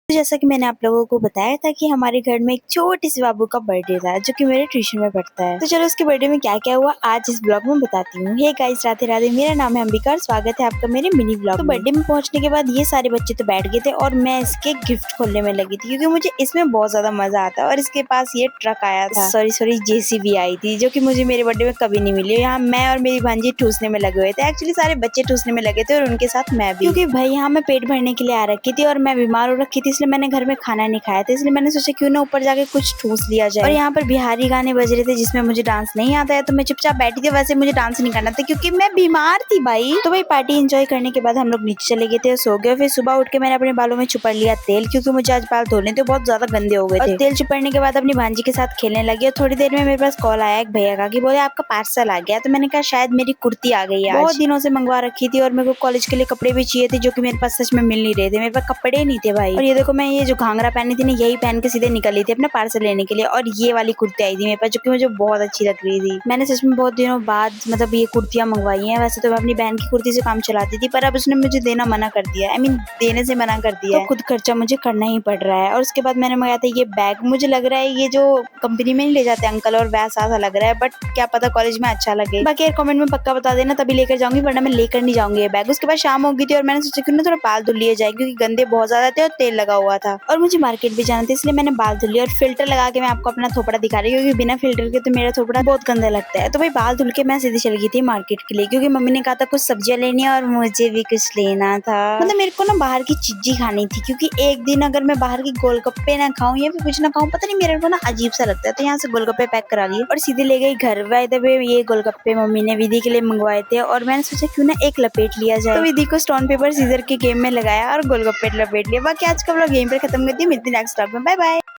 तो जैसा कि मैंने आप लोगों को बताया था कि हमारे घर में एक छोटे से बाबू का बर्थडे था जो कि मेरे ट्यूशन में पढ़ता है। तो चलो उसके बर्थडे में क्या क्या हुआ आज इस ब्लॉग में बताती हूँ। हे गाइस, राधे राधे, मेरा नाम है अंबिका और स्वागत है आपका मेरे मिनी ब्लॉग। तो बर्थडे में पहुंचने के बाद ये सारे बच्चे तो बैठ गए थे और मैं इसके गिफ्ट खोलने में लगी थी क्योंकि मुझे इसमें बहुत ज्यादा मजा आता है। और इसके पास ये ट्रक आया था, सॉरी जेसीबी आई थी जो कि मुझे मेरे बर्थडे में कभी नहीं मिली। यहाँ मैं और मेरी भांजी ठूसने में लगे हुए थे। एक्चुअली सारे बच्चे ठूसने में लगे थे और उनके साथ मैं भी, क्योंकि भाई यहाँ मैं पेट भरने के लिए आ रखी थी और मैं बीमार हो रखी थी, इसलिए मैंने घर में खाना नहीं खाया था। इसलिए मैंने सोचा क्यों ना ऊपर जाके कुछ ठूस लिया जाए। और यहाँ पर बिहारी गाने बज रहे थे जिसमें मुझे डांस नहीं आता है, तो मैं चुपचाप बैठी थी। वैसे मुझे डांस नहीं करना था क्योंकि मैं बीमार थी भाई। तो भाई पार्टी एंजॉय करने के बाद हम लोग नीचे चले गए थे, सो गए। फिर सुबह उठ के मैंने अपने बालों में छुपड़ लिया तेल, क्योंकि मुझे आज बाल धोने थे, बहुत ज्यादा गंदे हो गए थे। तेल छुपड़ने के बाद अपनी भांजी के साथ खेलने लगी और थोड़ी देर में मेरे पास कॉल आया एक भैया का कि बोले आपका पार्सल आ गया। तो मैंने कहा शायद मेरी कुर्ती आ गई है, बहुत दिनों से मंगवा रखी थी और मेरे को कॉलेज के लिए कपड़े भी चाहिए थे जो कि मेरे पास सच में मिल नहीं रहे थे। मेरे पास कपड़े नहीं थे भाई। और ये देखो, मैं ये जो घाघरा पहनी थी ना, यही पहन के सीधे निकली थी अपना पार्सल लेने के लिए। और ये वाली कुर्ती आई थी मेरे पास जो कि मुझे बहुत अच्छी लग रही थी। मैंने सच में बहुत दिनों बाद मतलब ये कुर्तियां मंगवाई हैं। वैसे तो मैं अपनी बहन की कुर्ती से काम चलाती थी, पर अब उसने मुझे देना मना कर दिया। देने से मना कर दिया, तो खुद खर्चा मुझे करना ही पड़ रहा है। और उसके बाद मैंने मंगाया था ये बैग। मुझे लग रहा है ये जो कंपनी में नहीं ले जाते अंकल और वैसा सा लग रहा है, बट क्या पता कॉलेज में अच्छा लगे। बाकी यार कमेंट में पक्का बता देना, तभी लेकर जाऊंगी, वरना मैं लेकर नहीं जाऊंगी ये बैग। उसके बाद शाम हो गई थी और मैंने सोचा क्यों ना थोड़ा बाल धुल लिए जाए, क्योंकि गंदे बहुत ज्यादा थे और तेल लगा हुआ था और मुझे मार्केट भी जाना था, इसलिए मैंने बाल धुल लिया। और फिल्टर लगा के मैं आपको अपना थोपड़ा दिखा रही हूँ, क्योंकि बिना फिल्टर के तो मेरा थोपड़ा बहुत गंदा लगता है। तो भाई बाल धुल के मैं सीधी चल गई थी मार्केट के लिए, क्योंकि मम्मी ने कहा था कुछ सब्जियां लेनी है और मुझे भी कुछ लेना था। मतलब मेरे को ना बाहर की चीजें खानी थी, क्योंकि एक दिन अगर मैं बाहर की गोलगप्पे ना खाऊं या फिर कुछ ना खाऊं, पता नहीं मेरे को ना अजीब सा लगता है। तो यहाँ से गोलगप्पे पैक करा लिए और सीधे ले गई घर। बाय द वे ये गोलगप्पे मम्मी ने विधि के लिए मंगवाए थे और मैंने सोचा क्यों ना एक लपेट लिया जाए। तो विधि को स्टोन पेपर सीजर के गेम में लगाया और गोलगप्पे लपेट लिया। बाकी आज का व्लॉग यहीं पर खत्म करती हूँ। मिलती नेक्स्ट व्लॉग में, बाय बाय।